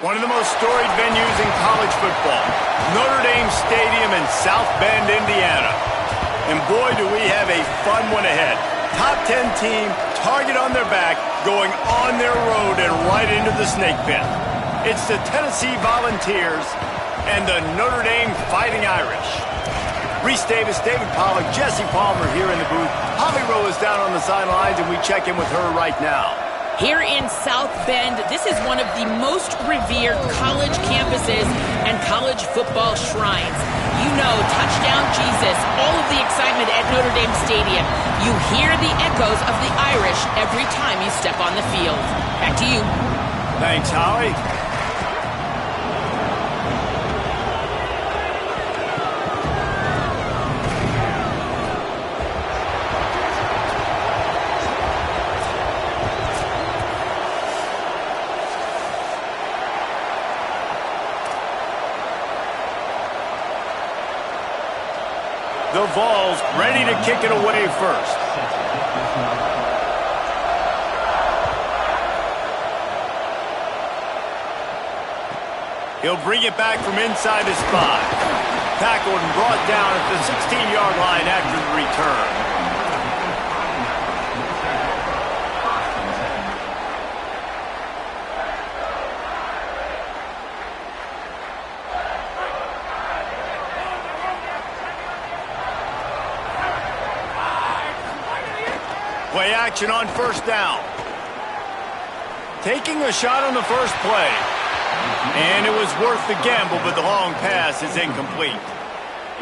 One of the most storied venues in college football, Notre Dame Stadium in South Bend, Indiana. And boy, do we have a fun one ahead. Top 10 team, target on their back, going on their road and right into the snake pit. It's the Tennessee Volunteers and the Notre Dame Fighting Irish. Reese Davis, David Pollack, Jesse Palmer here in the booth. Holly Rowe is down on the sidelines, and we check in with her right now. Here in South Bend, this is one of the most revered college campuses and college football shrines. You know, touchdown Jesus, all of the excitement at Notre Dame Stadium. You hear the echoes of the Irish every time you step on the field. Back to you. Thanks, Holly. The Vols ready to kick it away first. He'll bring it back from inside his 5. Tackled and brought down at the 16-yard line after the return. Play action on first down. Taking a shot on the first play. And it was worth the gamble, but the long pass is incomplete.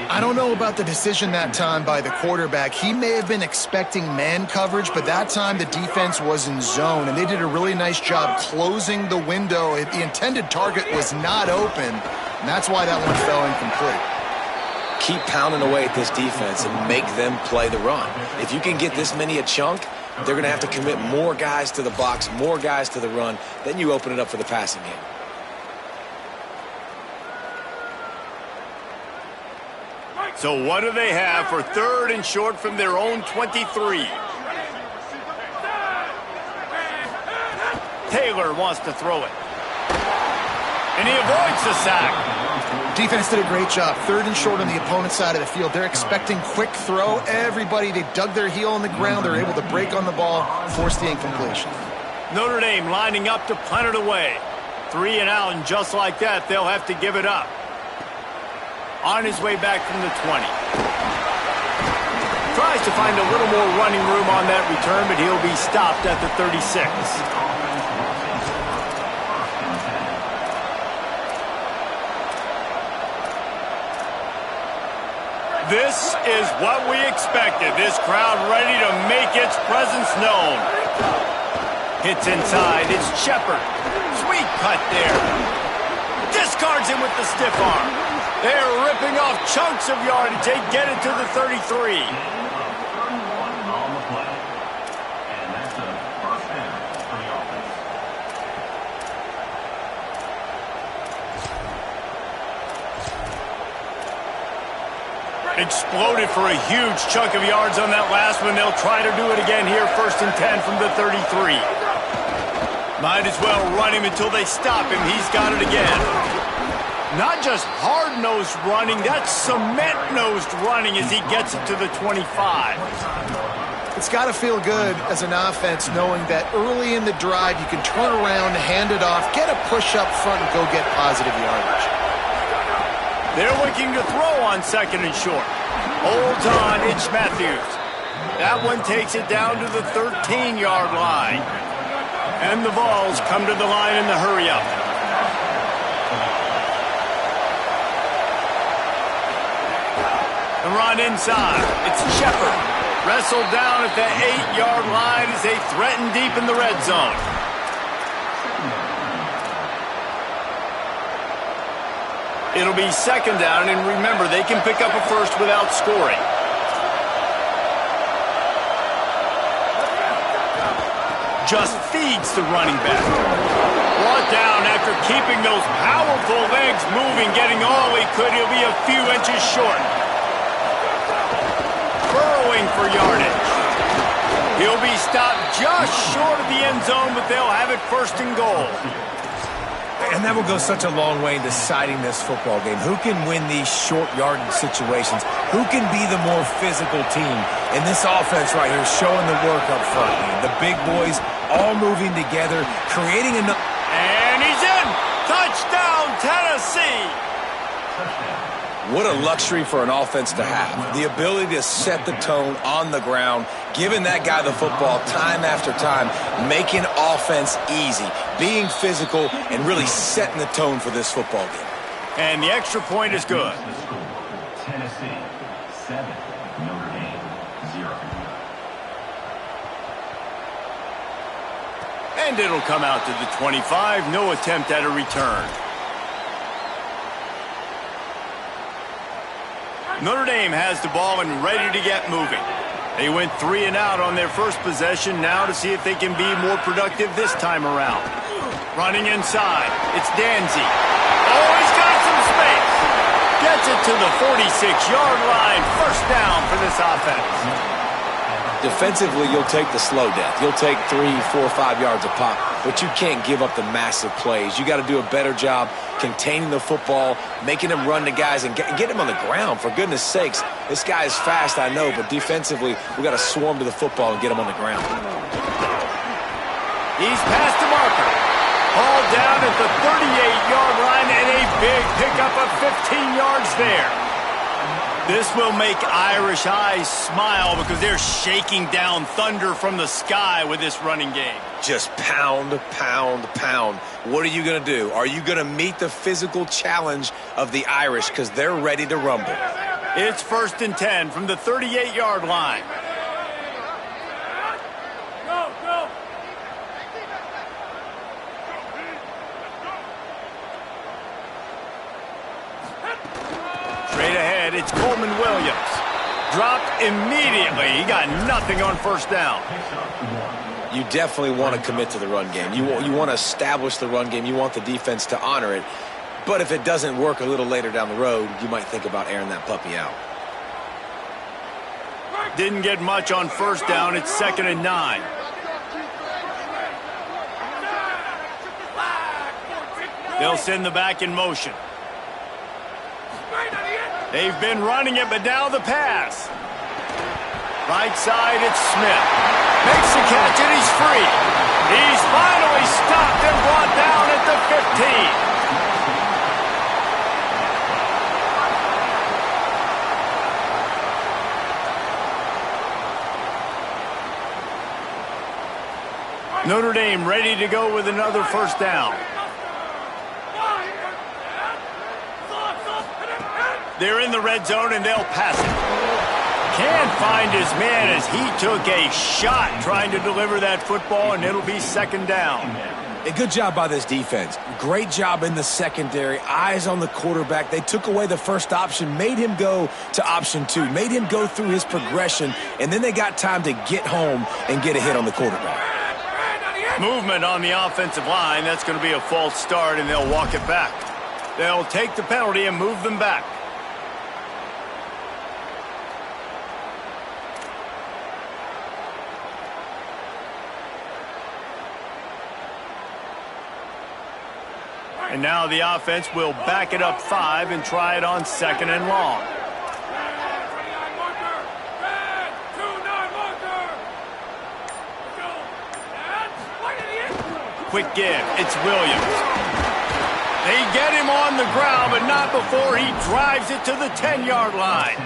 I don't know about the decision that time by the quarterback. He may have been expecting man coverage, but that time the defense was in zone, and they did a really nice job closing the window. The intended target was not open, and that's why that one fell incomplete. Keep pounding away at this defense and make them play the run. If you can get this many a chunk, they're going to have to commit more guys to the box, more guys to the run. Then you open it up for the passing game. So what do they have for 3rd and short from their own 23? Taylor wants to throw it. And he avoids the sack. Defense did a great job. 3rd and short on the opponent's side of the field. They're expecting quick throw. Everybody, they dug their heel on the ground. They're able to break on the ball, force the incompletion. Notre Dame lining up to punt it away. 3 and out, and just like that, they'll have to give it up. On his way back from the 20. Tries to find a little more running room on that return, but he'll be stopped at the 36. This is what we expected. This crowd ready to make its presence known. Hits inside. It's Shepard. Sweet cut there. Discards him with the stiff arm. They're ripping off chunks of yardage. They get it to the 33. Exploded for a huge chunk of yards on that last one. They'll try to do it again here, 1st and 10 from the 33. Might as well run him until they stop him. He's got it again. Not just hard-nosed running, that's cement-nosed running as he gets it to the 25. It's got to feel good as an offense knowing that early in the drive you can turn around, hand it off, get a push up front, and go get positive yardage. They're looking to throw on 2nd and short. Holds on, it's Matthews. That one takes it down to the 13-yard line. And the Vols come to the line in the hurry-up. And run inside. It's Shepard. Wrestled down at the 8-yard line as they threaten deep in the red zone. It'll be 2nd down, and remember, they can pick up a first without scoring. Just feeds the running back. Brought down after keeping those powerful legs moving, getting all he could. He'll be a few inches short. Burrowing for yardage. He'll be stopped just short of the end zone, but they'll have it 1st and goal. And that will go such a long way in deciding this football game. Who can win these short yardage situations? Who can be the more physical team? And this offense right here showing the work up front, man. The big boys all moving together, creating enough. And he's in! Touchdown, Tennessee! What a luxury for an offense to have. The ability to set the tone on the ground, giving that guy the football time after time, making offense easy, being physical, and really setting the tone for this football game. And the extra point is good. Tennessee 7, Notre Dame 0. And it'll come out to the 25. No attempt at a return. Notre Dame has the ball and ready to get moving. They went 3 and out on their first possession, now to see if they can be more productive this time around. Running inside, it's Danzy. Oh, he's got some space. Gets it to the 46-yard line. First down for this offense. Defensively, you'll take the slow death. You'll take 3, 4, 5 yards a pop, but you can't give up the massive plays. You got to do a better job containing the football, making them run to guys, and get him on the ground. For goodness sakes, this guy is fast, I know, but defensively, we got to swarm to the football and get him on the ground. He's past the marker. Ball down at the 38-yard line, and a big pickup of 15 yards there. This will make Irish eyes smile because they're shaking down thunder from the sky with this running game. Just pound, pound, pound. What are you going to do? Are you going to meet the physical challenge of the Irish because they're ready to rumble? It's 1st and 10 from the 38-yard line. Straight ahead, it's Coleman Williams. Dropped immediately. He got nothing on first down. You definitely want to commit to the run game. You want to establish the run game. You want the defense to honor it. But if it doesn't work a little later down the road, you might think about airing that puppy out. Didn't get much on first down. It's 2nd and 9. They'll send the back in motion. They've been running it, but now the pass. Right side, it's Smith. Makes the catch, and he's free. He's finally stopped and brought down at the 15. Notre Dame ready to go with another first down. They're in the red zone, and they'll pass it. Can't find his man as he took a shot trying to deliver that football, and it'll be 2nd down. A good job by this defense. Great job in the secondary. Eyes on the quarterback. They took away the first option, made him go to option 2, made him go through his progression, and then they got time to get home and get a hit on the quarterback. Movement on the offensive line. That's going to be a false start, and they'll walk it back. They'll take the penalty and move them back. And now the offense will back it up 5 and try it on 2nd and long. Quick give. It's Williams. They get him on the ground, but not before he drives it to the 10-yard line.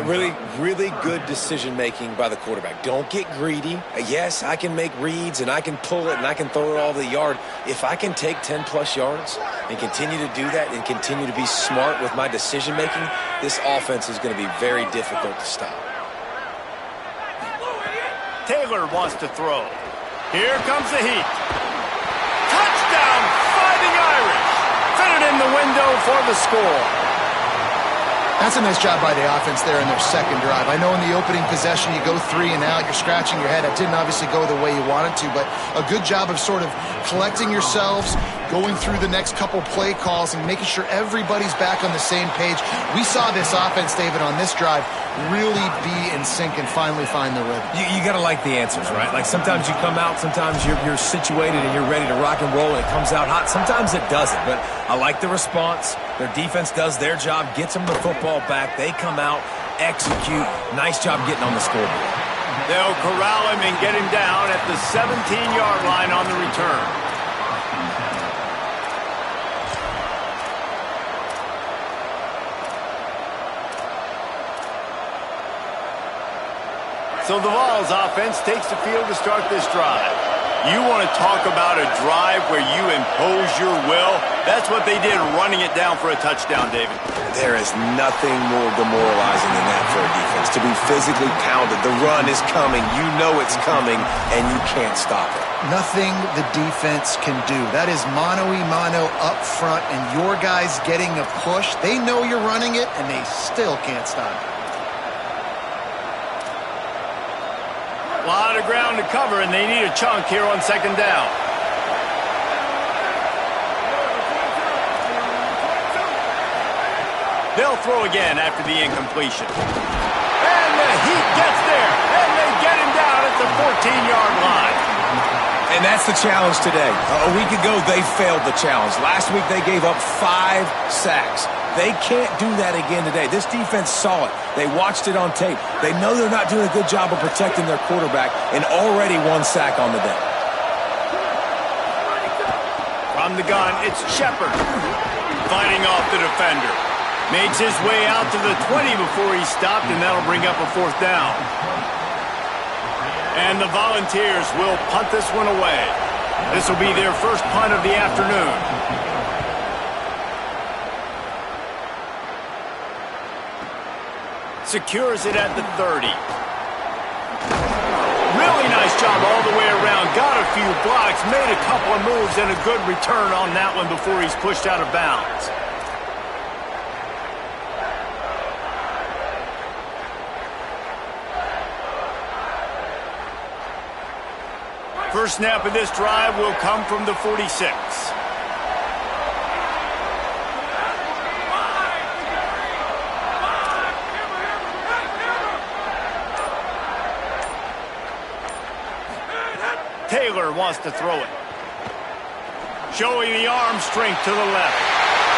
Really, really good decision-making by the quarterback. Don't get greedy. Yes, I can make reads, and I can pull it, and I can throw it all the yard. If I can take 10-plus yards and continue to do that and continue to be smart with my decision-making, this offense is going to be very difficult to stop. Taylor wants to throw. Here comes the heat. Touchdown, Fighting Irish. Fit it in the window for the score. That's a nice job by the offense there in their second drive. I know in the opening possession you go 3 and out, you're scratching your head. It didn't obviously go the way you wanted to, but a good job of sort of collecting yourselves, going through the next couple play calls and making sure everybody's back on the same page. We saw this offense, David, on this drive really be in sync and finally find the rhythm. You got to like the answers, right? Like sometimes you come out, sometimes you're situated and you're ready to rock and roll and it comes out hot. Sometimes it doesn't, but I like the response. Their defense does their job, gets them the football back. They come out, execute. Nice job getting on the scoreboard. They'll corral him and get him down at the 17-yard line on the return. So the Vols offense takes the field to start this drive. You want to talk about a drive where you impose your will? That's what they did, running it down for a touchdown, David. There is nothing more demoralizing than that for a defense, to be physically pounded. The run is coming. You know it's coming, and you can't stop it. Nothing the defense can do. That is mano-a-mano up front, and your guys getting a push. They know you're running it, and they still can't stop it. A lot of ground to cover, and they need a chunk here on second down. They'll throw again after the incompletion. And the heat gets there, and they get him down at the 14-yard line. And that's the challenge today. A week ago, they failed the challenge. Last week, they gave up 5 sacks. They can't do that again today. This defense saw it. They watched it on tape. They know they're not doing a good job of protecting their quarterback, and already 1 sack on the day. From the gun, it's Shepard fighting off the defender. Makes his way out to the 20 before he stopped, and that'll bring up a 4th down. And the Volunteers will punt this one away. This will be their first punt of the afternoon. Secures it at the 30. Really nice job all the way around. Got a few blocks, made a couple of moves, and a good return on that one before he's pushed out of bounds. First snap of this drive will come from the 46. Taylor wants to throw it. Showing the arm strength to the left.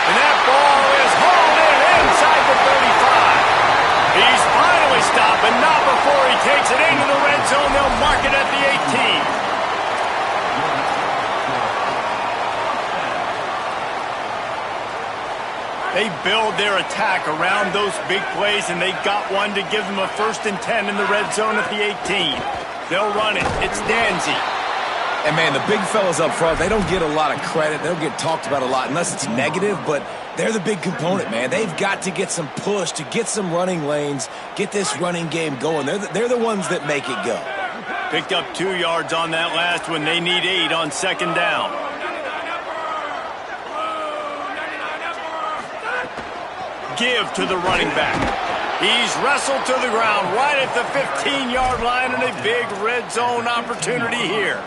And that ball is hauled in inside the 35. He's finally stopped, but not before he takes it into the red zone. They'll mark it at the 18. They build their attack around those big plays, and they got one to give them a 1st and 10 in the red zone at the 18. They'll run it. It's Danzy. And, man, the big fellas up front, they don't get a lot of credit. They don't get talked about a lot unless it's negative, but they're the big component, man. They've got to get some push, to get some running lanes, get this running game going. They're the ones that make it go. Picked up 2 yards on that last one. They need 8 on second down. Give to the running back. He's wrestled to the ground right at the 15-yard line, and a big red zone opportunity here.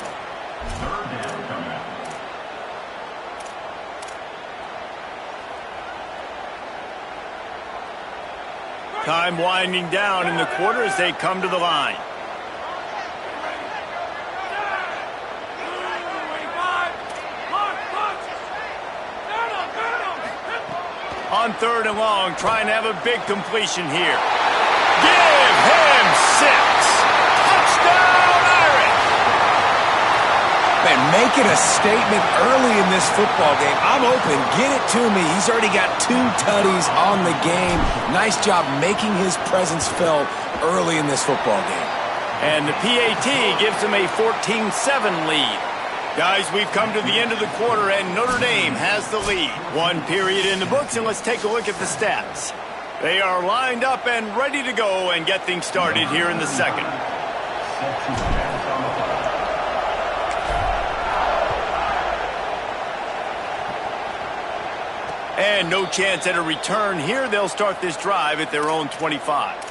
Time winding down in the quarter as they come to the line. On 3rd and long, trying to have a big completion here. Give him 6. Touchdown, Irish! Man, making a statement early in this football game. I'm open. Get it to me. He's already got 2 tutties on the game. Nice job making his presence felt early in this football game. And the PAT gives him a 14-7 lead. Guys, we've come to the end of the quarter, and Notre Dame has the lead. 1 period in the books, and let's take a look at the stats. They are lined up and ready to go and get things started here in the second. And no chance at a return here. They'll start this drive at their own 25.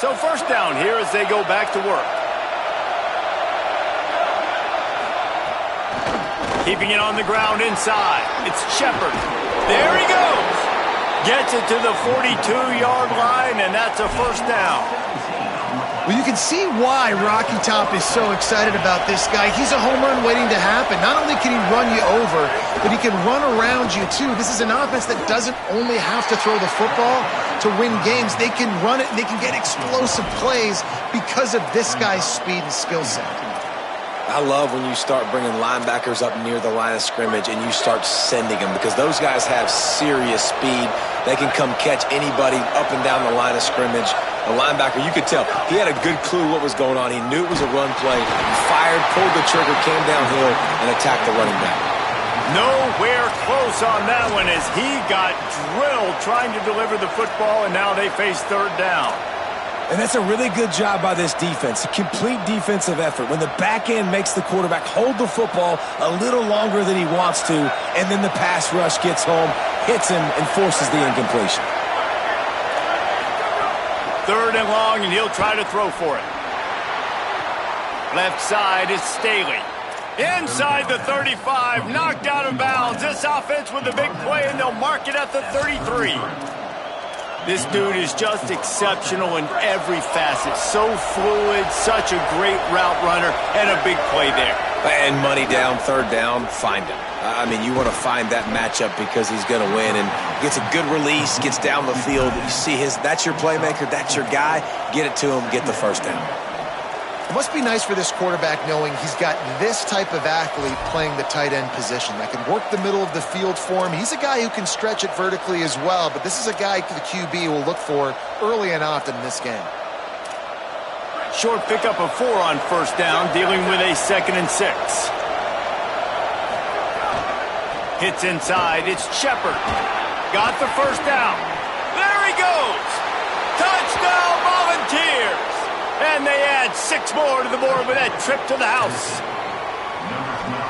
So first down here as they go back to work. Keeping it on the ground inside. It's Shepard. There he goes. Gets it to the 42-yard line, and that's a first down. Well, you can see why Rocky Top is so excited about this guy. He's a home run waiting to happen. Not only can he run you over, but he can run around you, too. This is an offense that doesn't only have to throw the football to win games. They can run it, and they can get explosive plays because of this guy's speed and skill set. I love when you start bringing linebackers up near the line of scrimmage and you start sending them, because those guys have serious speed. They can come catch anybody up and down the line of scrimmage. The linebacker, you could tell, he had a good clue what was going on. He knew it was a run play. He fired, pulled the trigger, came downhill, and attacked the running back. Nowhere close on that one as he got drilled trying to deliver the football, and now they face third down. And that's a really good job by this defense, a complete defensive effort. When the back end makes the quarterback hold the football a little longer than he wants to, and then the pass rush gets home, hits him, and forces the incompletion. Third and long, and he'll try to throw for it. Left side is Staley. Inside the 35, knocked out of bounds. This offense with a big play, and they'll mark it at the 33. This dude is just exceptional in every facet. So fluid, such a great route runner, and a big play there. And money down, third down, find him. I mean, you want to find that matchup because he's going to win, and gets a good release, gets down the field. You see that's your playmaker, that's your guy. Get it to him, get the first down. It must be nice for this quarterback knowing he's got this type of athlete playing the tight end position that can work the middle of the field for him. He's a guy who can stretch it vertically as well, but this is a guy the QB will look for early and often in this game. Short pickup of 4 on first down, dealing with a 2nd and 6. Hits inside, it's Shepard. Got the first down. There he goes! Touchdown Volunteers! And they add 6 more to the board with that trip to the house.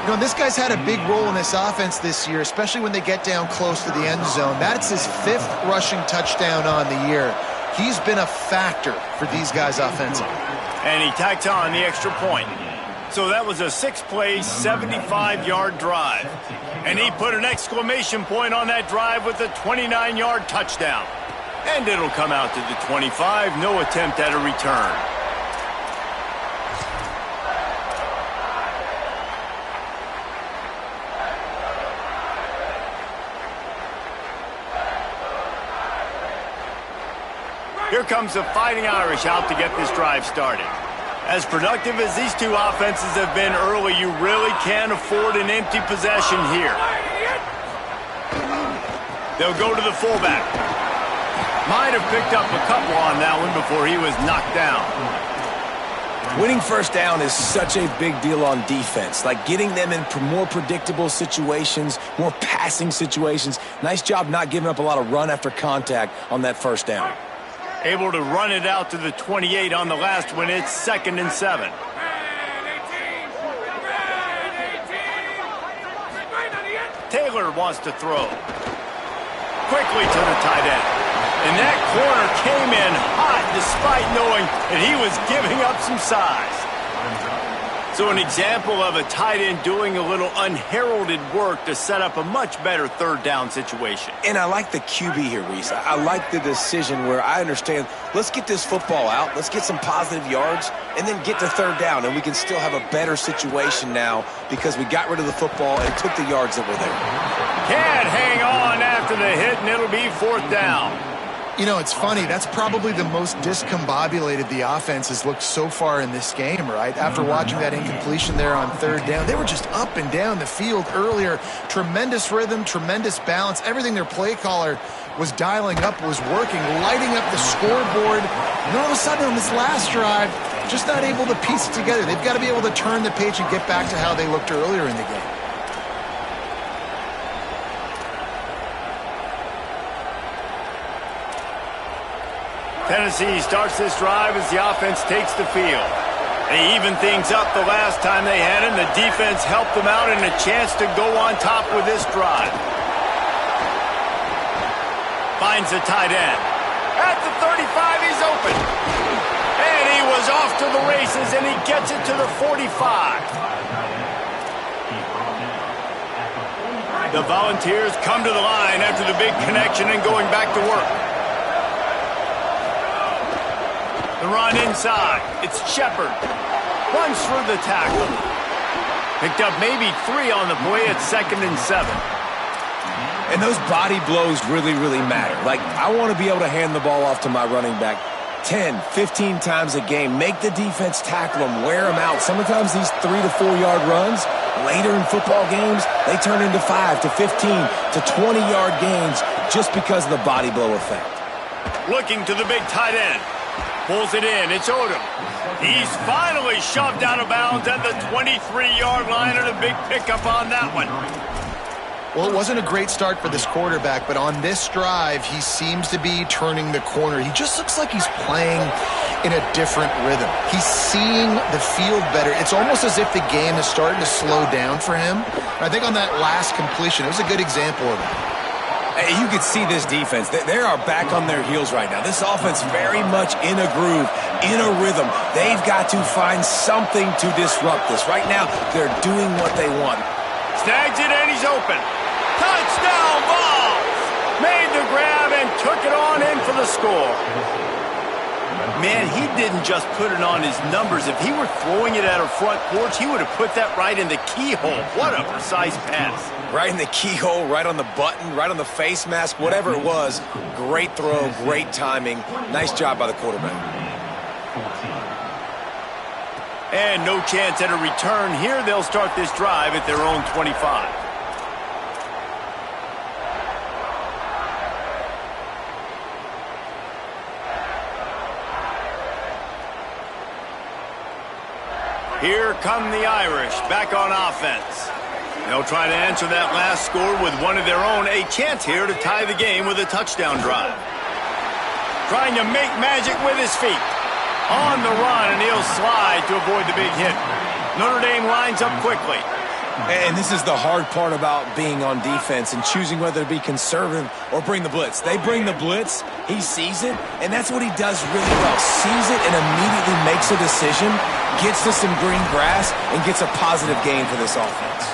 You know, this guy's had a big role in this offense this year, especially when they get down close to the end zone. That's his 5th rushing touchdown on the year. He's been a factor for these guys offensively. And he tacks on the extra point. So that was a 6-play, 75-yard drive. And he put an exclamation point on that drive with a 29-yard touchdown. And it'll come out to the 25, no attempt at a return. Here comes the Fighting Irish out to get this drive started. As productive as these two offenses have been early, you really can't afford an empty possession here. They'll go to the fullback. Might have picked up a couple on that one before he was knocked down. Winning first down is such a big deal on defense. Like getting them in more predictable situations, more passing situations. Nice job not giving up a lot of run after contact on that first down. Able to run it out to the 28 on the last one. It's 2nd and 7. Taylor wants to throw. Quickly to the tight end. And that corner came in hot despite knowing that he was giving up some size. So an example of a tight end doing a little unheralded work to set up a much better third down situation. And I like the QB here, Reese. I like the decision where I understand, let's get this football out, let's get some positive yards, and then get to third down, and we can still have a better situation now because we got rid of the football and took the yards that were there. Can't hang on after the hit, and it'll be 4th down. You know, it's funny. That's probably the most discombobulated the offense has looked so far in this game, right? After watching that incompletion there on third down, they were just up and down the field earlier. Tremendous rhythm, tremendous balance. Everything their play caller was dialing up was working, lighting up the scoreboard. And all of a sudden on this last drive, just not able to piece it together. They've got to be able to turn the page and get back to how they looked earlier in the game. Tennessee starts this drive as the offense takes the field. They even things up the last time they had him. The defense helped them out and a chance to go on top with this drive. Finds the tight end. At the 35, he's open. is off to the races, and he gets it to the 45. The Volunteers come to the line after the big connection and going back to work. The run inside. It's Shepard. Runs through the tackle. Picked up maybe 3 on the play at 2nd and 7. And those body blows really, really matter. Like, I want to be able to hand the ball off to my running back 10, 15 times a game. Make the defense tackle them, wear them out. Sometimes these 3 to 4 yard runs, later in football games, they turn into 5 to 15 to 20 yard gains just because of the body blow effect. Looking to the big tight end. Pulls it in. It's Odom. He's finally shoved out of bounds at the 23-yard line, and a big pickup on that one. Well, it wasn't a great start for this quarterback, but on this drive, he seems to be turning the corner. He just looks like he's playing in a different rhythm. He's seeing the field better. It's almost as if the game is starting to slow down for him. And I think on that last completion, it was a good example of it. You could see this defense. They are back on their heels right now. This offense very much in a groove, in a rhythm. They've got to find something to disrupt this. Right now, they're doing what they want. Snags it, and he's open. Touchdown, Vols! Made the grab and took it on in for the score. Man, he didn't just put it on his numbers. If he were throwing it at a front porch, he would have put that right in the keyhole. What a precise pass. Right in the keyhole, right on the button, right on the face mask, whatever it was. Great throw, great timing. Nice job by the quarterback. And no chance at a return here. They'll start this drive at their own 25. Here come the Irish, back on offense. They'll try to answer that last score with one of their own. A chance here to tie the game with a touchdown drive. Trying to make magic with his feet. On the run, and he'll slide to avoid the big hit. Notre Dame lines up quickly. And this is the hard part about being on defense and choosing whether to be conservative or bring the blitz. They bring the blitz, he sees it, and that's what he does really well. Sees it and immediately makes a decision, gets to some green grass, and gets a positive gain for this offense.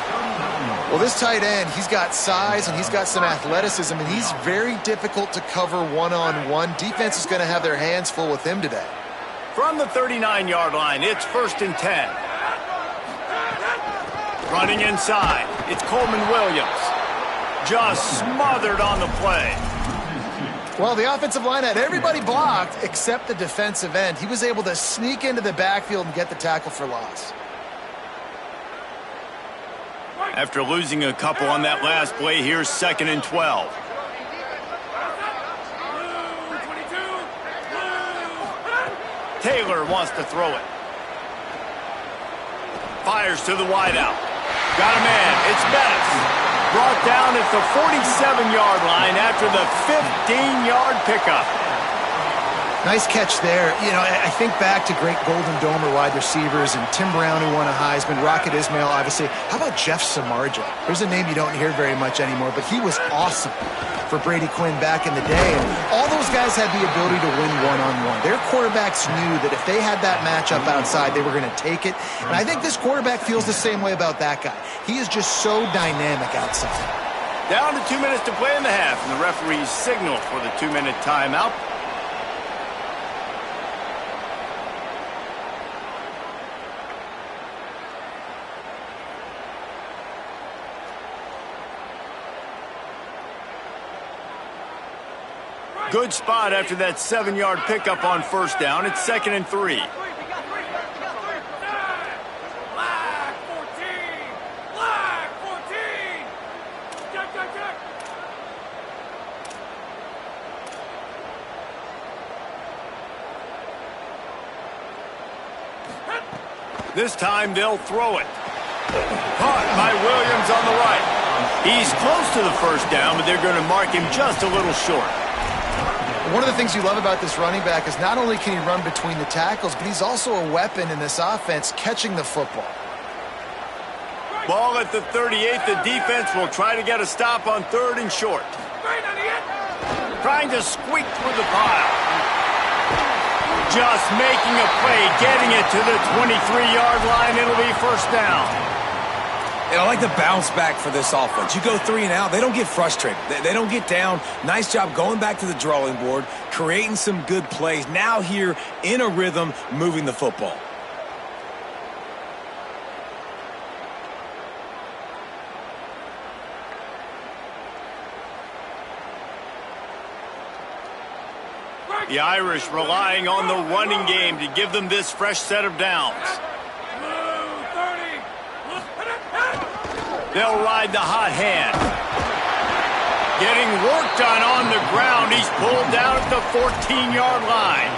Well, this tight end, he's got size and he's got some athleticism, and he's very difficult to cover one-on-one. Defense is going to have their hands full with him today. From the 39-yard line, it's 1st and 10. Running inside, it's Coleman Williams. Just smothered on the play. Well, the offensive line had everybody blocked except the defensive end. He was able to sneak into the backfield and get the tackle for loss. After losing a couple on that last play, here's 2nd and 12. Taylor wants to throw it. Fires to the wideout. Got a man. It's Bettis. Brought down at the 47-yard line after the 15-yard pickup. Nice catch there. You know, I think back to great Golden Domer wide receivers and Tim Brown, who won a Heisman, Rocket Ismail, obviously. How about Jeff Samardzija? There's a name you don't hear very much anymore, but he was awesome for Brady Quinn back in the day. And all those guys had the ability to win one-on-one. Their quarterbacks knew that if they had that matchup outside, they were going to take it. And I think this quarterback feels the same way about that guy. He is just so dynamic outside. Down to 2 minutes to play in the half, and the referees signal for the 2-minute timeout. Good spot after that 7-yard pickup on 1st down. It's 2nd and 3. This time they'll throw it. Caught by Williams on the right. He's close to the 1st down, but they're going to mark him just a little short. One of the things you love about this running back is not only can he run between the tackles, but he's also a weapon in this offense catching the football. Ball at the 38. The defense will try to get a stop on 3rd and short. Trying to squeak through the pile. Just making a play, getting it to the 23-yard line. It'll be first down. And I like the bounce back for this offense. You go 3 and out, they don't get frustrated. They don't get down. Nice job going back to the drawing board, creating some good plays. Now here in a rhythm, moving the football. The Irish relying on the running game to give them this fresh set of downs. They'll ride the hot hand. Getting work done on the ground. He's pulled down at the 14-yard line.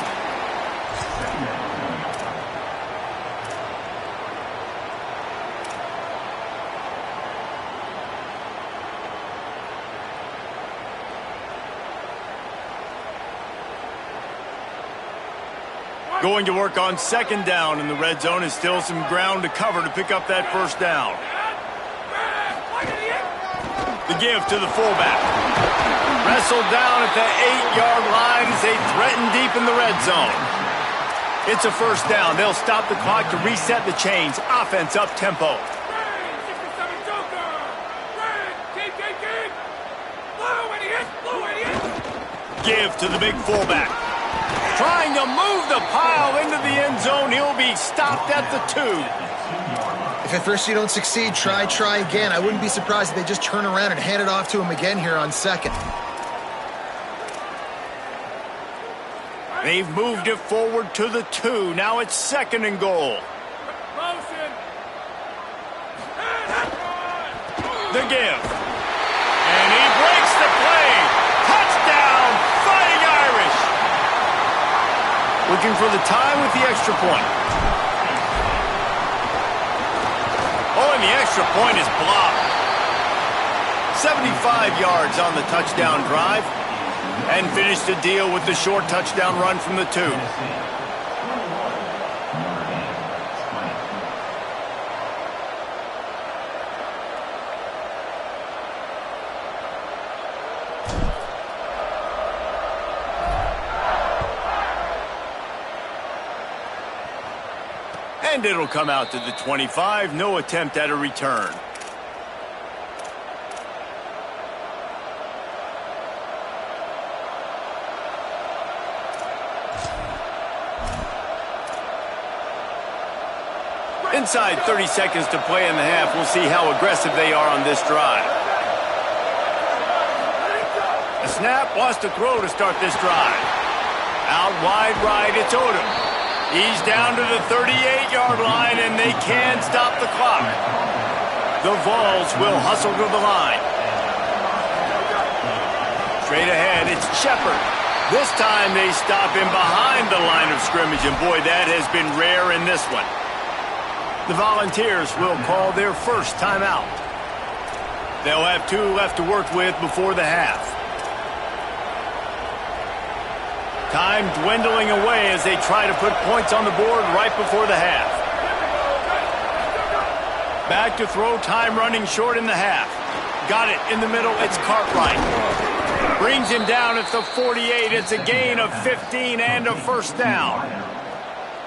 Going to work on second down in the red zone. Is still some ground to cover to pick up that first down. The give to the fullback. Wrestled down at the 8-yard line as they threaten deep in the red zone. It's a first down. They'll stop the clock to reset the chains. Offense up tempo. Give to the big fullback. Trying to move the pile into the end zone. He'll be stopped at the 2. If at first you don't succeed, try again. I wouldn't be surprised if they just turn around and hand it off to him again here on second. They've moved it forward to the 2. Now it's second and goal. The give. And he breaks the play. Touchdown, Fighting Irish. Looking for the time with the extra point. Oh, and the extra point is blocked. 75 yards on the touchdown drive. And finished the deal with the short touchdown run from the 2. And it'll come out to the 25. No attempt at a return. Inside 30 seconds to play in the half. We'll see how aggressive they are on this drive. A snap, wants to throw to start this drive. Out wide right, it's Odom. He's down to the 38-yard line, and they can stop the clock. The Vols will hustle to the line. Straight ahead, it's Shepard. This time they stop him behind the line of scrimmage, and boy, that has been rare in this one. The Volunteers will call their first timeout. They'll have 2 left to work with before the half. Time dwindling away as they try to put points on the board right before the half. Back to throw, time running short in the half. Got it in the middle, it's Cartwright. Brings him down at the 48. It's a gain of 15 and a first down.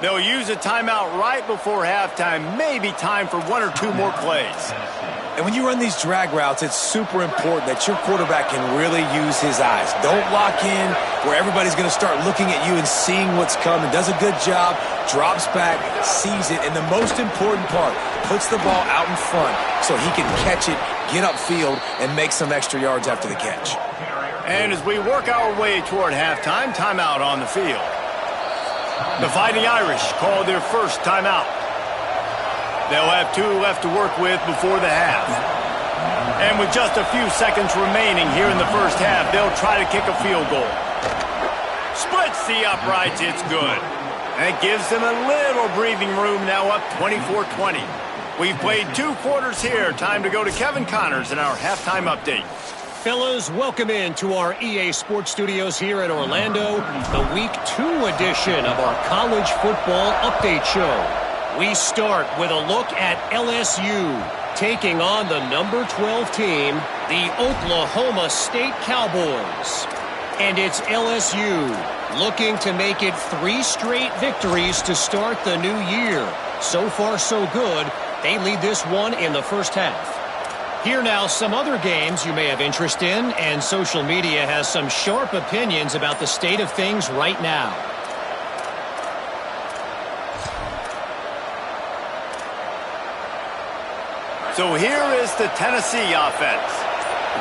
They'll use a timeout right before halftime. Maybe time for 1 or 2 more plays. And when you run these drag routes, it's super important that your quarterback can really use his eyes. Don't lock in where everybody's going to start looking at you and seeing what's coming. Does a good job, drops back, sees it, and the most important part, puts the ball out in front so he can catch it, get upfield, and make some extra yards after the catch. And as we work our way toward halftime, timeout on the field. The Fighting Irish call their first timeout. They'll have 2 left to work with before the half. And with just a few seconds remaining here in the first half, they'll try to kick a field goal. Splits the uprights, it's good. And it gives them a little breathing room, now up 24-20. We've played 2 quarters here. Time to go to Kevin Connors in our halftime update. Fellas, welcome in to our EA Sports Studios here in Orlando, the Week 2 edition of our College Football Update Show. We start with a look at LSU taking on the number 12 team, the Oklahoma State Cowboys. And it's LSU looking to make it 3 straight victories to start the new year. So far, so good. They lead this one in the first half. Here now, some other games you may have interest in, and social media has some sharp opinions about the state of things right now. So here is the Tennessee offense.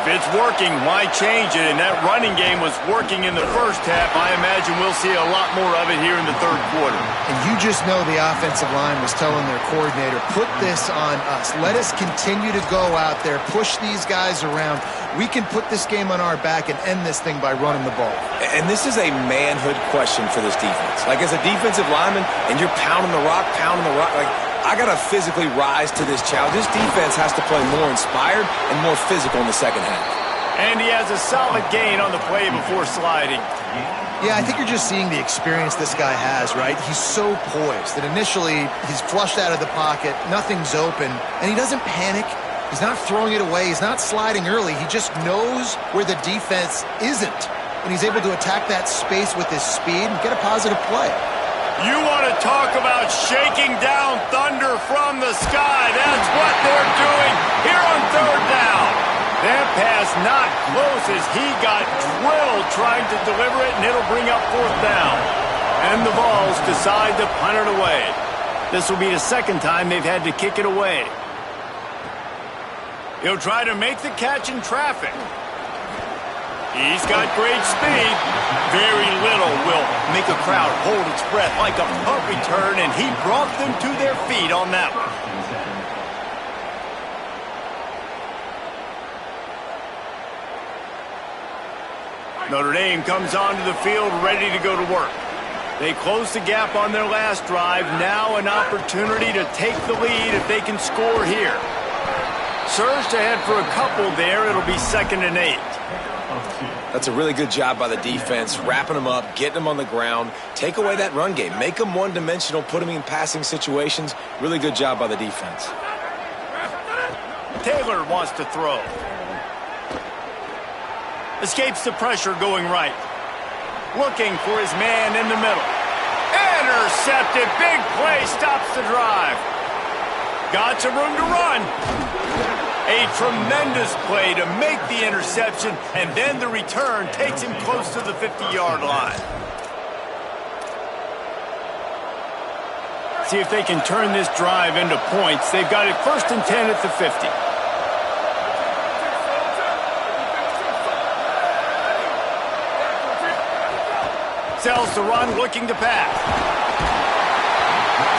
If it's working, why change it? And that running game was working in the first half. I imagine we'll see a lot more of it here in the third quarter. And you just know the offensive line was telling their coordinator, put this on us. Let us continue to go out there, push these guys around. We can put this game on our back and end this thing by running the ball. And this is a manhood question for this defense. Like, as a defensive lineman, and you're pounding the rock, like, I got to physically rise to this challenge. This defense has to play more inspired and more physical in the second half. And he has a solid gain on the play before sliding. Yeah, I think you're just seeing the experience this guy has, right? He's so poised that initially he's flushed out of the pocket, nothing's open, and he doesn't panic. He's not throwing it away. He's not sliding early. He just knows where the defense isn't, and he's able to attack that space with his speed and get a positive play. You want to talk about shaking down thunder from the sky. That's what they're doing here on third down. That pass not close as he got drilled trying to deliver it, and it'll bring up fourth down. And the Vols decide to punt it away. This will be the second time they've had to kick it away. He'll try to make the catch in traffic. He's got great speed. Very little will make a crowd hold its breath like a punt return, and he brought them to their feet on that one. Notre Dame comes onto the field ready to go to work. They close the gap on their last drive. Now an opportunity to take the lead if they can score here. Surged ahead for a couple there. It'll be 2nd and 8. That's a really good job by the defense, wrapping them up, getting them on the ground, take away that run game, make them one-dimensional, put them in passing situations. Really good job by the defense. Taylor wants to throw. Escapes the pressure going right. Looking for his man in the middle. Intercepted. Big play stops the drive. Got some room to run. A tremendous play to make the interception, and then the return takes him close to the 50-yard line. See if they can turn this drive into points. They've got it 1st and 10 at the 50. Sells the run, looking to pass.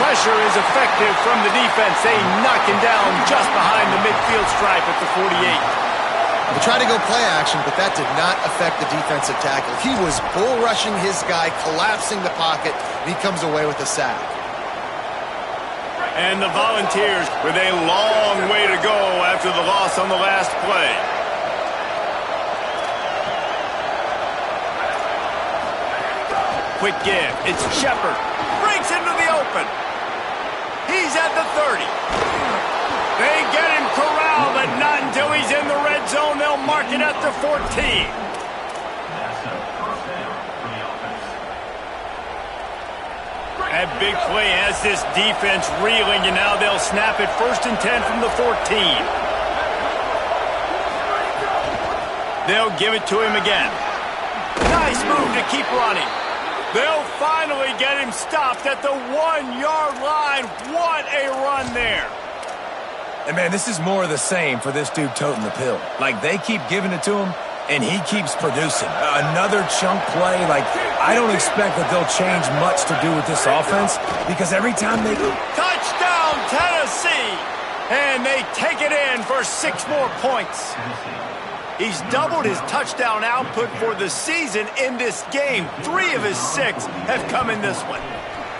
Pressure is effective from the defense. They knock him down just behind the midfield stripe at the 48. They tried to go play action, but that did not affect the defensive tackle. He was bull rushing his guy, collapsing the pocket, and he comes away with a sack. And the Volunteers with a long way to go after the loss on the last play. Quick give. It's Shepard. Breaks into the open. He's at the 30. They get him corralled, but not until he's in the red zone. They'll mark it at the 14. That big play has this defense reeling, and now they'll snap it 1st and 10 from the 14. They'll give it to him again. Nice move to keep running. They'll finally get him stopped at the 1-yard line. What a run there. And, man, this is more of the same for this dude toting the pill. Like, they keep giving it to him, and he keeps producing. Another chunk play. Like, I don't expect that they'll change much to do with this offense because every time they... Touchdown, Tennessee! And they take it in for 6 more points. He's doubled his touchdown output for the season in this game. 3 of his 6 have come in this one.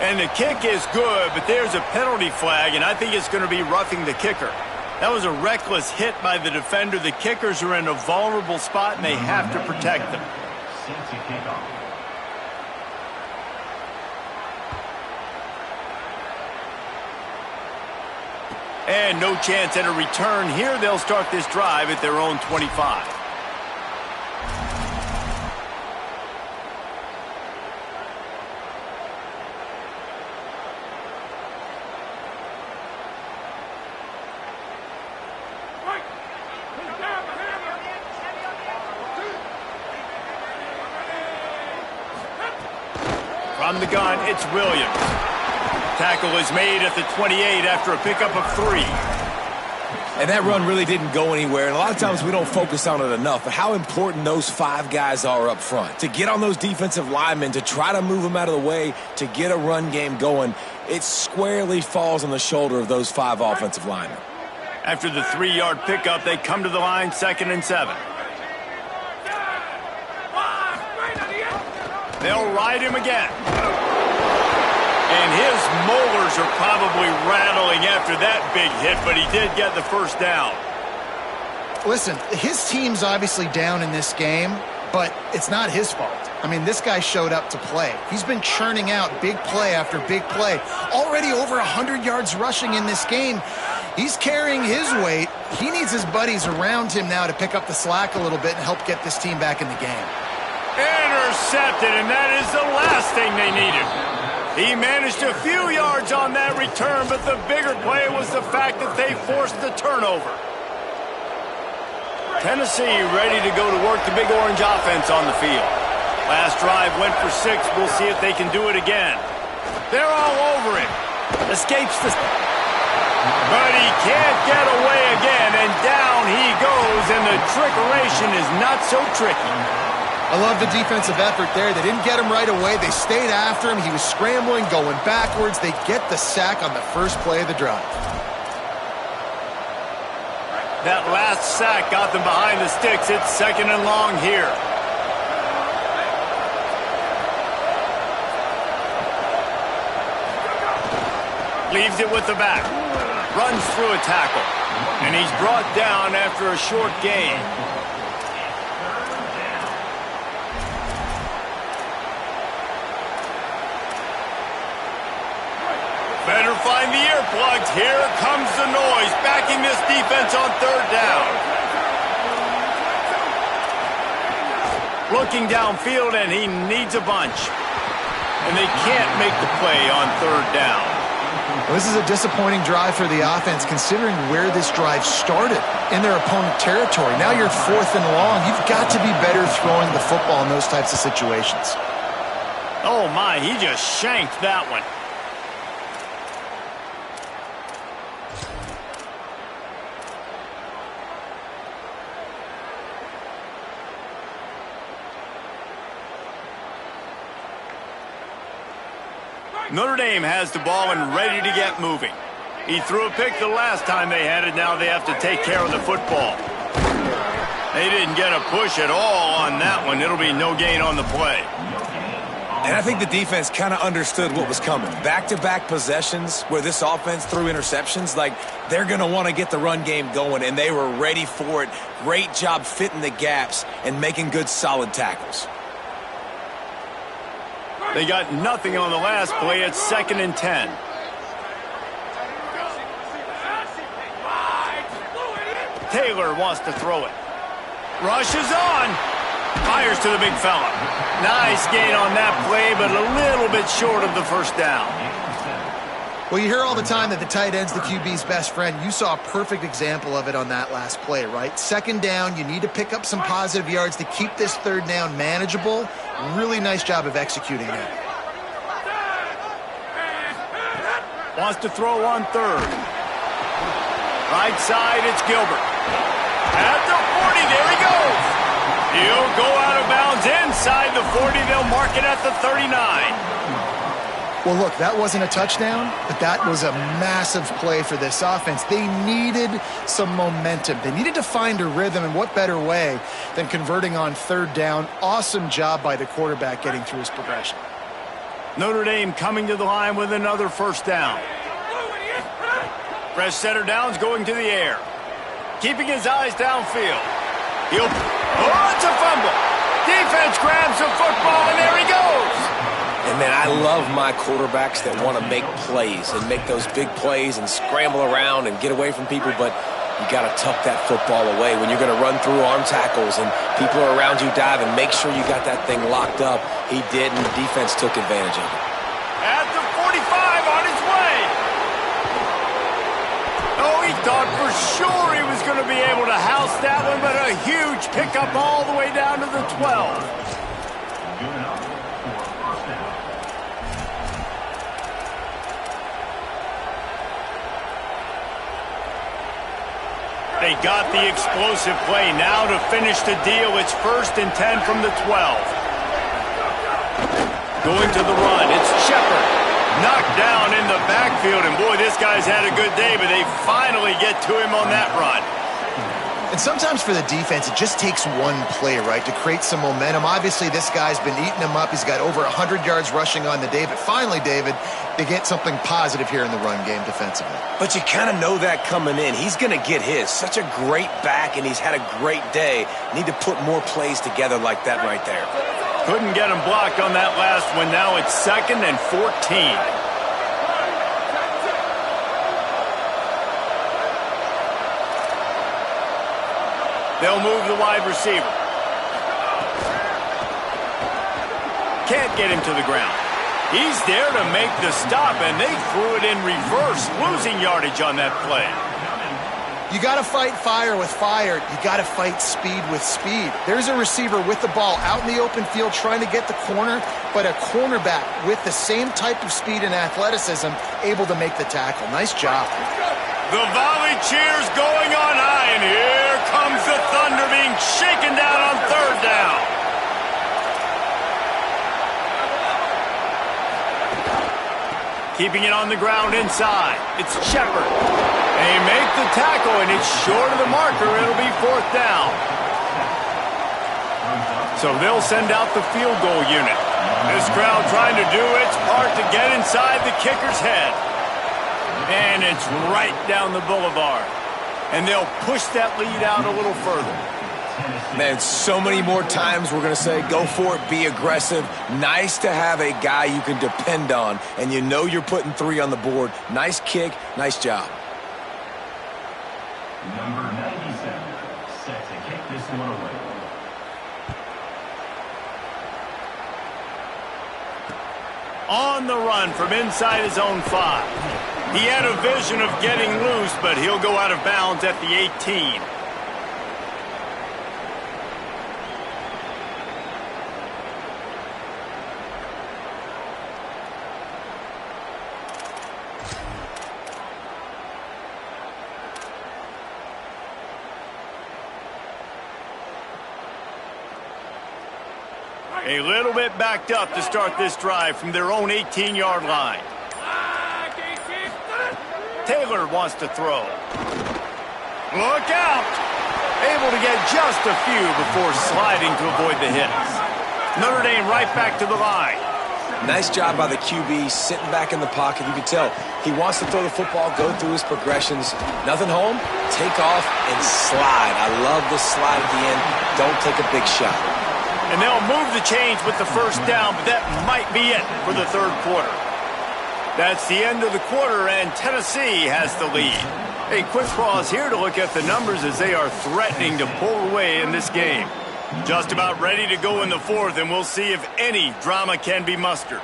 And the kick is good, but there's a penalty flag, and I think it's going to be roughing the kicker. That was a reckless hit by the defender. The kickers are in a vulnerable spot, and they have to protect them. And no chance at a return here. They'll start this drive at their own 25. From the gun, it's Williams. Tackle is made at the 28 after a pickup of 3. And that run really didn't go anywhere, and a lot of times we don't focus on it enough, but how important those 5 guys are up front. To get on those defensive linemen, to try to move them out of the way, to get a run game going, it squarely falls on the shoulder of those 5 offensive linemen. After the 3-yard pickup, they come to the line, 2nd and 7. They'll ride him again. And his molars are probably rattling after that big hit, but he did get the first down. Listen, his team's obviously down in this game, but it's not his fault. I mean, this guy showed up to play. He's been churning out big play after big play. Already over 100 yards rushing in this game. He's carrying his weight. He needs his buddies around him now to pick up the slack a little bit and help get this team back in the game. Intercepted, and that is the last thing they needed. He managed a few yards on that return, but the bigger play was the fact that they forced the turnover. Tennessee ready to go to work the Big Orange offense on the field. Last drive went for 6. We'll see if they can do it again. They're all over it. Escapes the... But he can't get away again, and down he goes, and the trickeration is not so tricky. I love the defensive effort there. They didn't get him right away. They stayed after him. He was scrambling, going backwards. They get the sack on the first play of the drive. That last sack got them behind the sticks. It's 2nd and long here. Leaves it with the back. Runs through a tackle. And he's brought down after a short gain. Better find the earplugs. Here comes the noise, backing this defense on 3rd down. Looking downfield, and he needs a bunch. And they can't make the play on 3rd down. Well, this is a disappointing drive for the offense, considering where this drive started, in their opponent territory. Now you're 4th and long. You've got to be better throwing the football in those types of situations. Oh, my, he just shanked that one. Notre Dame has the ball and ready to get moving. He threw a pick the last time they had it. Now they have to take care of the football. They didn't get a push at all on that one. It'll be no gain on the play. And I think the defense kind of understood what was coming. Back-to-back possessions where this offense threw interceptions, like they're going to want to get the run game going, and they were ready for it. Great job fitting the gaps and making good, solid tackles. They got nothing on the last play. It's 2nd and 10. Taylor wants to throw it. Rushes on. Fires to the big fella. Nice gain on that play, but a little bit short of the first down. Well, you hear all the time that the tight end's the QB's best friend. You saw a perfect example of it on that last play, right? 2nd down, you need to pick up some positive yards to keep this 3rd down manageable. Really nice job of executing that. Wants to throw on 3rd. Right side, it's Gilbert. At the 40, there he goes. He'll go out of bounds inside the 40. They'll mark it at the 39. Well, look, that wasn't a touchdown, but that was a massive play for this offense. They needed some momentum. They needed to find a rhythm, and what better way than converting on 3rd down. Awesome job by the quarterback getting through his progression. Notre Dame coming to the line with another 1st down. Fresh setter downs going to the air. Keeping his eyes downfield. It's a fumble. Defense grabs the football, and there he goes. And, man, I love my quarterbacks that want to make plays and make those big plays and scramble around and get away from people, but you got to tuck that football away when you're going to run through arm tackles and people are around you diving. Make sure you got that thing locked up. He did, and the defense took advantage of it. At the 45 on his way. Oh, he thought for sure he was going to be able to house that one, but a huge pickup all the way down to the 12. They got the explosive play. Now to finish the deal, it's 1st and 10 from the 12. Going to the run, it's Shepard. Knocked down in the backfield, and boy, this guy's had a good day, but they finally get to him on that run. And sometimes for the defense, it just takes one play, right, to create some momentum. Obviously, this guy's been eating them up. He's got over 100 yards rushing on the day. But finally, David, they get something positive here in the run game defensively. But you kind of know that coming in. He's going to get his. Such a great back, and he's had a great day. Need to put more plays together like that right there. Couldn't get him blocked on that last one. Now it's 2nd and 14. They'll move the wide receiver. Can't get him to the ground. He's there to make the stop, and they threw it in reverse, losing yardage on that play. You got to fight fire with fire. You got to fight speed with speed. There's a receiver with the ball out in the open field trying to get the corner, but a cornerback with the same type of speed and athleticism able to make the tackle. Nice job. The volley cheers going on high, and here comes the Thunder being shaken down on 3rd down. Keeping it on the ground inside. It's Shepard. They make the tackle, and it's short of the marker. It'll be 4th down. So they'll send out the field goal unit. This crowd trying to do its part to get inside the kicker's head. And it's right down the boulevard. And they'll push that lead out a little further. Man, so many more times we're going to say, go for it, be aggressive. Nice to have a guy you can depend on, and you know you're putting 3 on the board. Nice kick, nice job. Number 97, set to kick this one away. On the run from inside his own 5. He had a vision of getting loose, but he'll go out of bounds at the 18. A little bit backed up to start this drive from their own 18-yard line. Taylor wants to throw. Look out! Able to get just a few before sliding to avoid the hits. Notre Dame right back to the line. Nice job by the QB, sitting back in the pocket. You can tell he wants to throw the football, go through his progressions. Nothing home, take off, and slide. I love the slide at the end. Don't take a big shot. And they'll move the chains with the 1st down, but that might be it for the 3rd quarter. That's the end of the quarter, and Tennessee has the lead. A quick pause here to look at the numbers as they are threatening to pull away in this game. Just about ready to go in the 4th, and we'll see if any drama can be mustered.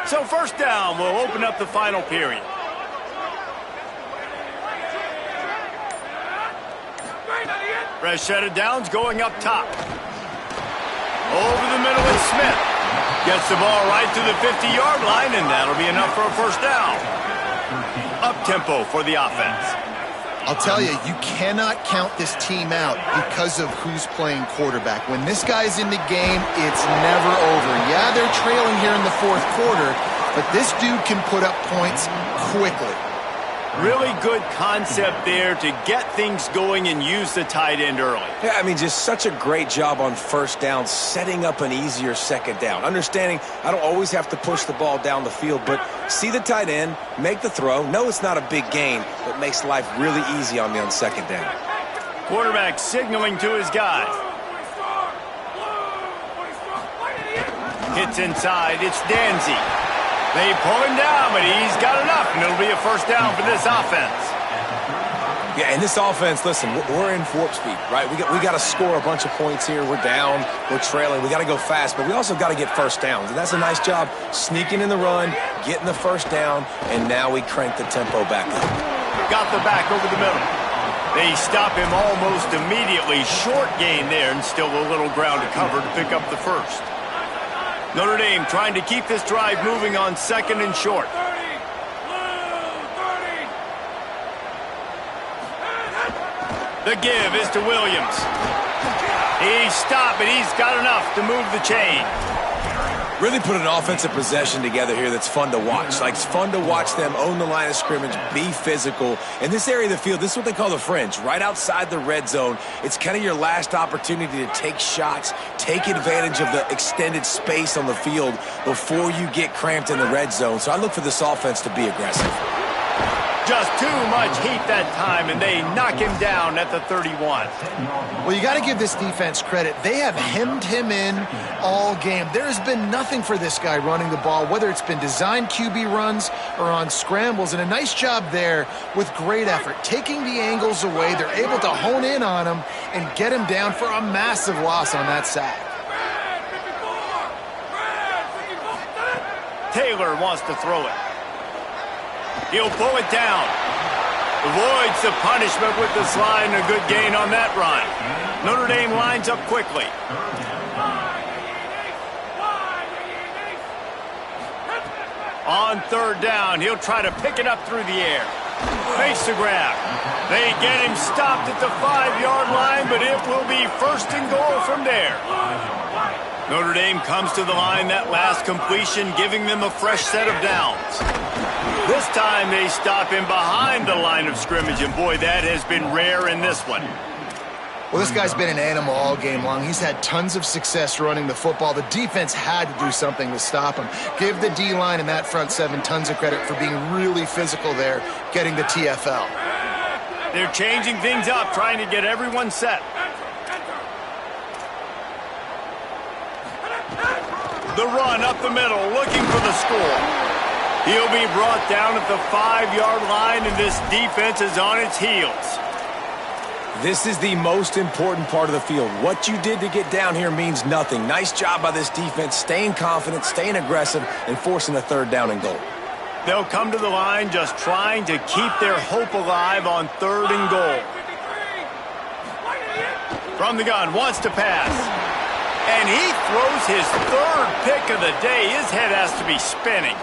So 1st down will open up the final period. Fresh set of downs going up top. Over the middle is Smith. Gets the ball right to the 50-yard line, and that'll be enough for a 1st down. Up-tempo for the offense. I'll tell you, you cannot count this team out because of who's playing quarterback. When this guy's in the game, it's never over. Yeah, they're trailing here in the 4th quarter, but this dude can put up points quickly. Really good concept there to get things going and use the tight end early. Yeah, I mean, just such a great job on 1st down, setting up an easier 2nd down. Understanding I don't always have to push the ball down the field, but see the tight end, make the throw. No, it's not a big gain, but makes life really easy on me on 2nd down. Quarterback signaling to his guy. Hits inside, it's Danzy. They pull him down, but he's got enough, and it'll be a 1st down for this offense. Yeah, and this offense, listen, we're in warp speed, right? We got to score a bunch of points here. We're down, we're trailing. We got to go fast, but we also got to get 1st downs. And that's a nice job sneaking in the run, getting the 1st down, and now we crank the tempo back up. Got the back over the middle. They stop him almost immediately. Short gain there, and still a little ground to cover to pick up the 1st. Notre Dame trying to keep this drive moving on 2nd and short. The give is to Williams. He's stopped, but he's got enough to move the chain. Really put an offensive possession together here that's fun to watch. Like, it's fun to watch them own the line of scrimmage, be physical. In this area of the field, this is what they call the fringe, right outside the red zone. It's kind of your last opportunity to take shots, take advantage of the extended space on the field before you get cramped in the red zone. So I look for this offense to be aggressive. Just too much heat that time, and they knock him down at the 31. Well, you got to give this defense credit. They have hemmed him in all game. There has been nothing for this guy running the ball, whether it's been designed QB runs or on scrambles, and a nice job there with great effort. Taking the angles away, they're able to hone in on him and get him down for a massive loss on that sack. Taylor wants to throw it. He'll pull it down. Avoids the punishment with the slide, and a good gain on that run. Notre Dame lines up quickly. On 3rd down, he'll try to pick it up through the air. Makes the grab. They get him stopped at the 5-yard line, but it will be 1st and goal from there. Notre Dame comes to the line that last completion, giving them a fresh set of downs. This time they stop him behind the line of scrimmage, and boy, that has been rare in this one. Well, this guy's been an animal all game long. He's had tons of success running the football. The defense had to do something to stop him. Give the D-line and that front 7 tons of credit for being really physical there, getting the TFL. They're changing things up, trying to get everyone set. The run up the middle, looking for the score. He'll be brought down at the 5-yard line, and this defense is on its heels. This is the most important part of the field. What you did to get down here means nothing. Nice job by this defense, staying confident, staying aggressive, and forcing a 3rd down and goal. They'll come to the line just trying to keep their hope alive on 3rd and goal. From the gun, wants to pass. And he throws his 3rd pick of the day. His head has to be spinning.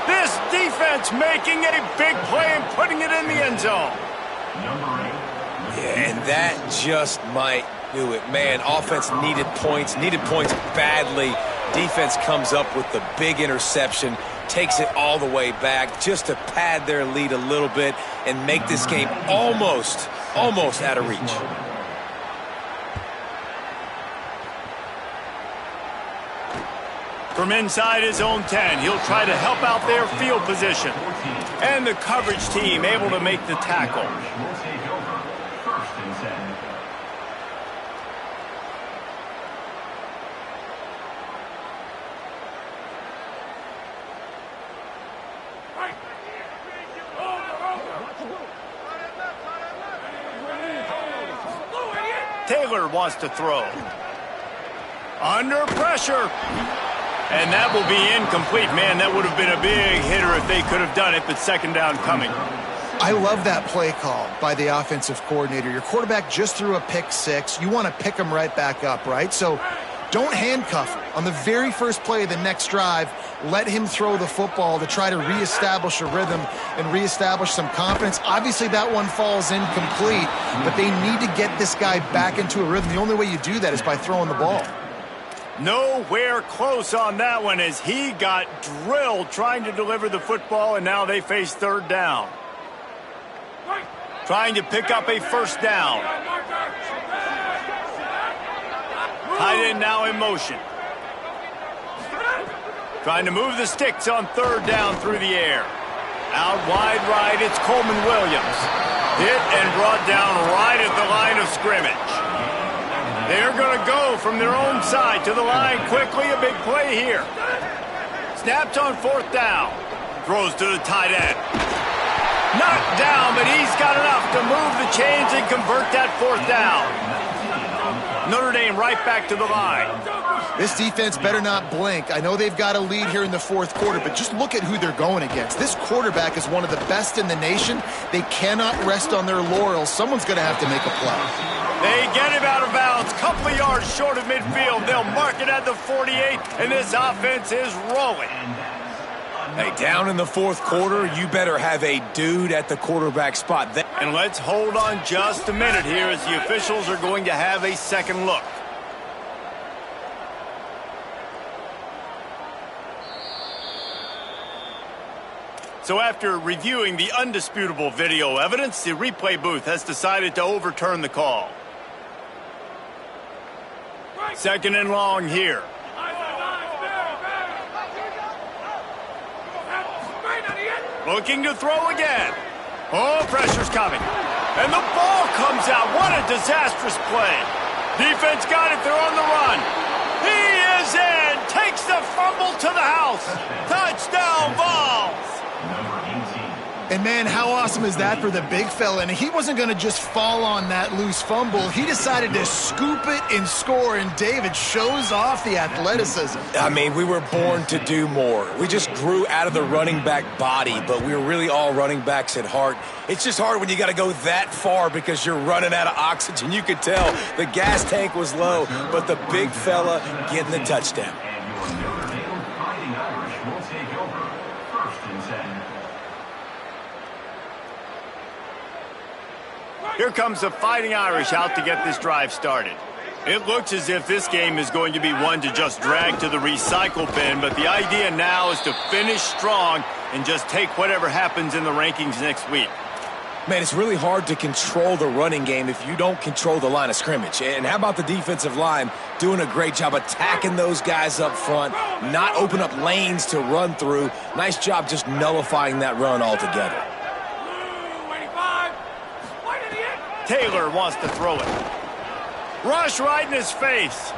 This defense making a big play and putting it in the end zone. Yeah, and that just might do it. Man, offense needed points badly. Defense comes up with the big interception, takes it all the way back just to pad their lead a little bit and make this game almost out of reach. From inside his own 10, he'll try to help out their field position. And the coverage team able to make the tackle. Taylor wants to throw. Under pressure. And that will be incomplete. Man, that would have been a big hitter if they could have done it, but 2nd down coming. I love that play call by the offensive coordinator. Your quarterback just threw a pick 6. You want to pick him right back up, right? So don't handcuff him. On the very first play of the next drive, let him throw the football to try to reestablish a rhythm and reestablish some confidence. Obviously, that one falls incomplete, but they need to get this guy back into a rhythm. The only way you do that is by throwing the ball. Nowhere close on that one as he got drilled trying to deliver the football, and now they face 3rd down. Trying to pick up a 1st down. Tight end now in motion. Trying to move the sticks on 3rd down through the air. Out wide right, it's Coleman Williams. Hit and brought down right at the line of scrimmage. They're going to go from their own side to the line quickly. A big play here. Snapped on 4th down. Throws to the tight end. Knocked down, but he's got enough to move the chains and convert that 4th down. Notre Dame right back to the line. This defense better not blink. I know they've got a lead here in the fourth quarter, but just look at who they're going against. This quarterback is one of the best in the nation. They cannot rest on their laurels. Someone's going to have to make a play. They get him out of bounds, couple of yards short of midfield. They'll mark it at the 48, and this offense is rolling. Hey, down in the fourth quarter, you better have a dude at the quarterback spot. And let's hold on just a minute here as the officials are going to have a second look. So after reviewing the undisputable video evidence, the replay booth has decided to overturn the call. Second and long here. Looking to throw again. Oh, pressure's coming. And the ball comes out. What a disastrous play. Defense got it. They're on the run. He is in. Takes the fumble to the house. Touchdown, Vols. And, man, how awesome is that for the big fella? And he wasn't going to just fall on that loose fumble. He decided to scoop it and score, and David shows off the athleticism. I mean, we were born to do more. We just grew out of the running back body, but we were really all running backs at heart. It's just hard when you got to go that far because you're running out of oxygen. You could tell the gas tank was low, but the big fella getting the touchdown. Here comes the Fighting Irish out to get this drive started. It looks as if this game is going to be one to just drag to the recycle bin, but the idea now is to finish strong and just take whatever happens in the rankings next week. Man, it's really hard to control the running game if you don't control the line of scrimmage. And how about the defensive line doing a great job attacking those guys up front, not open up lanes to run through. Nice job just nullifying that run altogether. Taylor wants to throw it. Rush right in his face.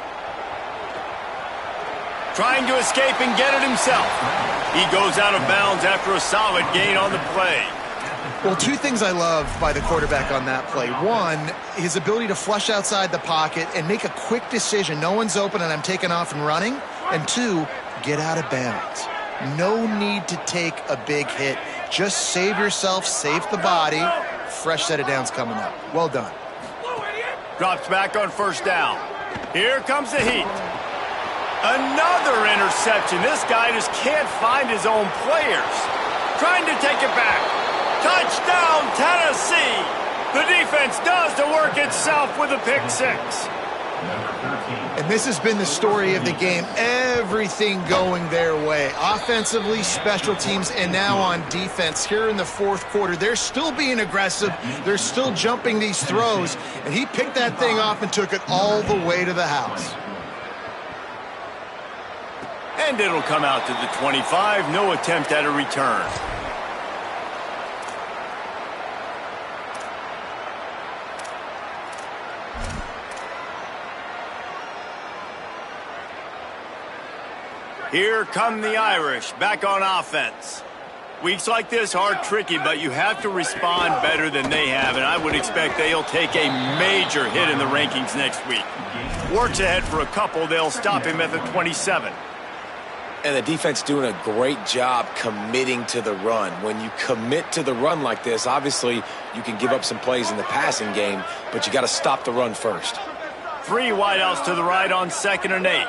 Trying to escape and get it himself. He goes out of bounds after a solid gain on the play. Well, two things I love by the quarterback on that play. One, his ability to flush outside the pocket and make a quick decision. No one's open and I'm taking off and running. And two, get out of bounds. No need to take a big hit. Just save yourself, save the body. Fresh set of downs coming up. Well done. Drops back on first down. Here comes the heat. Another interception. This guy just can't find his own players. Trying to take it back. Touchdown, Tennessee. The defense does the work itself with a pick six. And this has been the story of the game. Everything going their way. Offensively, special teams, and now on defense. Here in the fourth quarter, they're still being aggressive. They're still jumping these throws. And he picked that thing off and took it all the way to the house. And it'll come out to the 25. No attempt at a return. Here come the Irish, back on offense. Weeks like this are tricky, but you have to respond better than they have, and I would expect they'll take a major hit in the rankings next week. Works ahead for a couple, they'll stop him at the 27. And the defense doing a great job committing to the run. When you commit to the run like this, obviously you can give up some plays in the passing game, but you got to stop the run first. Three wideouts to the right on 2nd and 8.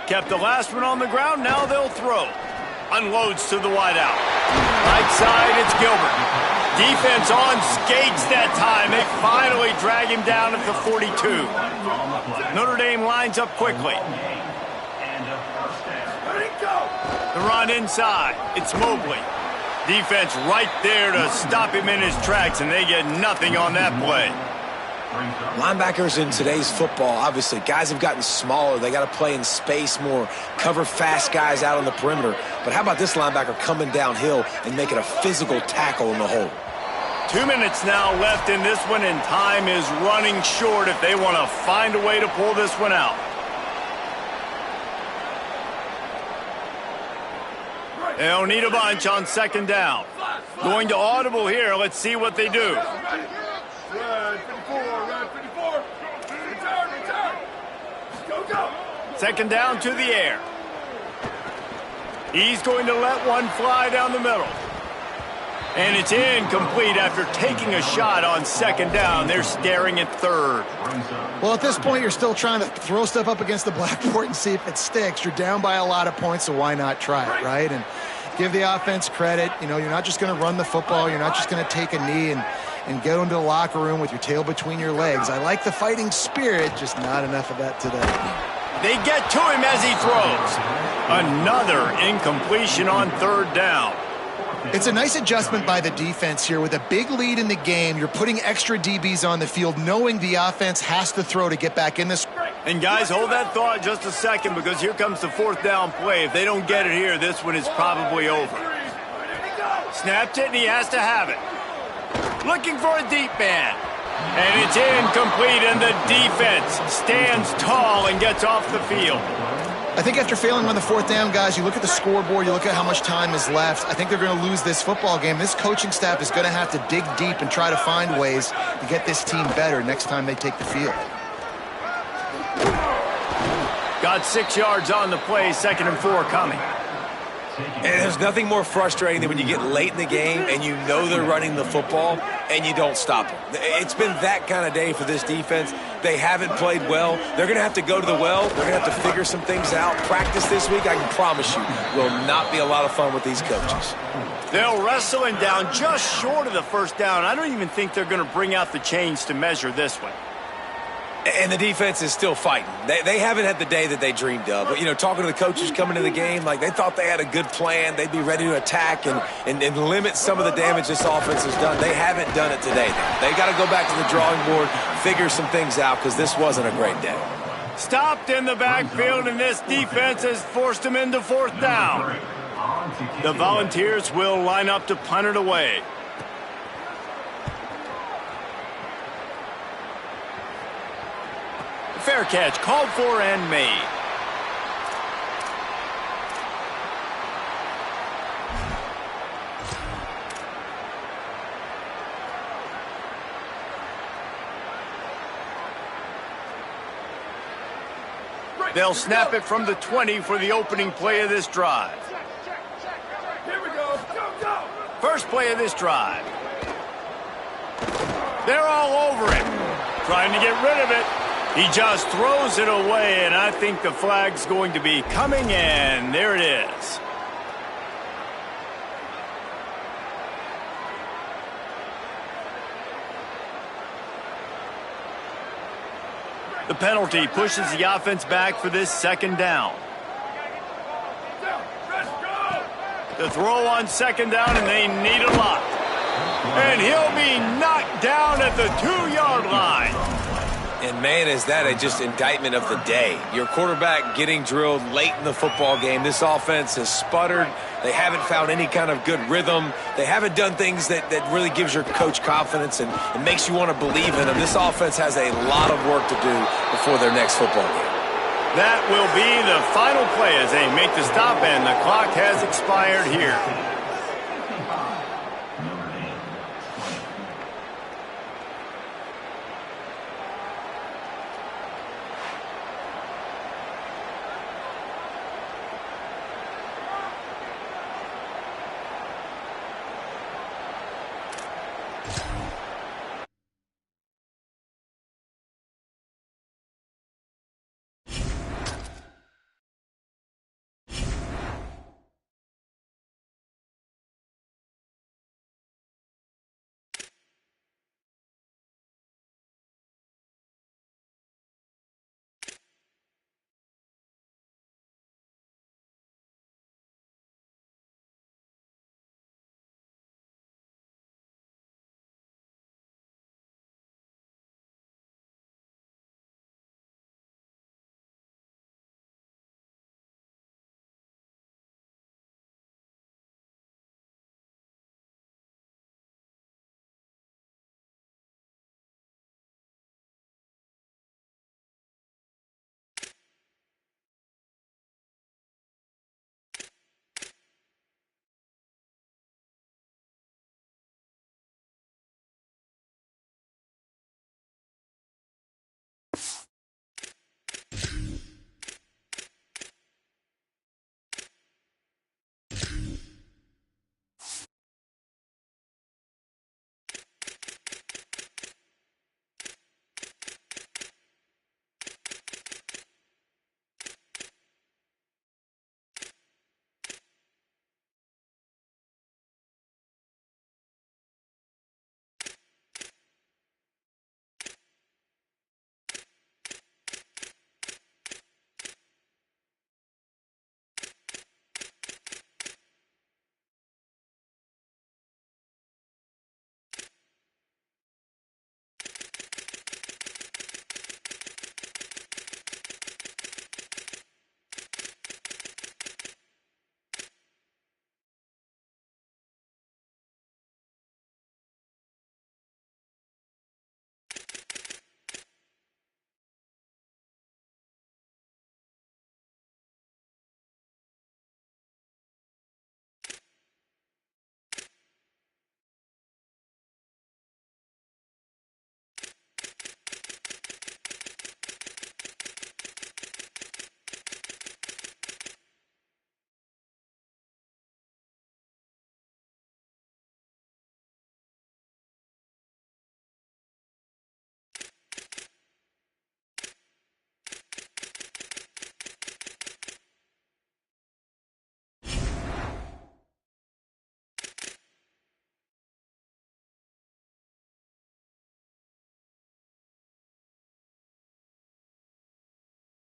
Kept the last one on the ground, now they'll throw. Unloads to the wideout. Right side, it's Gilbert. Defense on skates that time. They finally drag him down at the 42. Notre Dame lines up quickly. The run inside. It's Mobley. Defense right there to stop him in his tracks, and they get nothing on that play. Linebackers in today's football, obviously, guys have gotten smaller. They got to play in space more, cover fast guys out on the perimeter. But how about this linebacker coming downhill and making a physical tackle in the hole? 2 minutes now left in this one, and time is running short if they want to find a way to pull this one out. They'll need a bunch on 2nd down. Going to audible here. Let's see what they do. Second down to the air. He's going to let one fly down the middle. And it's incomplete after taking a shot on second down. They're staring at third. Well, at this point, you're still trying to throw stuff up against the blackboard and see if it sticks. You're down by a lot of points, so why not try it, right? And give the offense credit. You know, you're not just going to run the football. You're not just going to take a knee and go into the locker room with your tail between your legs. I like the fighting spirit, just not enough of that today. They get to him as he throws. Another incompletion on third down. It's a nice adjustment by the defense here. With a big lead in the game, you're putting extra DBs on the field, knowing the offense has to throw to get back in this. And guys, hold that thought just a second, because here comes the fourth down play. If they don't get it here, this one is probably over. Snapped it, and he has to have it. Looking for a deep man. And it's incomplete, and the defense stands tall and gets off the field. I think after failing on the fourth down, guys, you look at the scoreboard, you look at how much time is left. I think they're going to lose this football game. This coaching staff is going to have to dig deep and try to find ways to get this team better next time they take the field. Got 6 yards on the play, 2nd and 4 coming. And there's nothing more frustrating than when you get late in the game and you know they're running the football and you don't stop them. It's been that kind of day for this defense. They haven't played well. They're going to have to go to the well. They're going to have to figure some things out. Practice this week, I can promise you, will not be a lot of fun with these coaches. They'll wrestle him down just short of the first down. I don't even think they're going to bring out the chains to measure this one. And the defense is still fighting. They haven't had the day that they dreamed of. But, you know, talking to the coaches coming to the game, like they thought they had a good plan. They'd be ready to attack and limit some of the damage this offense has done. They haven't done it today. They got to go back to the drawing board, figure some things out, because this wasn't a great day. Stopped in the backfield, and this defense has forced him into fourth down. The Volunteers will line up to punt it away. Fair catch, called for and made. They'll snap it from the 20 for the opening play of this drive. Here we go. Go, go. First play of this drive. They're all over him, trying to get rid of it. He just throws it away, and I think the flag's going to be coming in. There it is. The penalty pushes the offense back for this second down. The throw on second down, and they need a lot. And he'll be knocked down at the 2-yard line. And, man, is that a just indictment of the day. Your quarterback getting drilled late in the football game. This offense has sputtered. They haven't found any kind of good rhythm. They haven't done things that really gives your coach confidence and makes you want to believe in them. This offense has a lot of work to do before their next football game. That will be the final play as they make the stop, and the clock has expired here.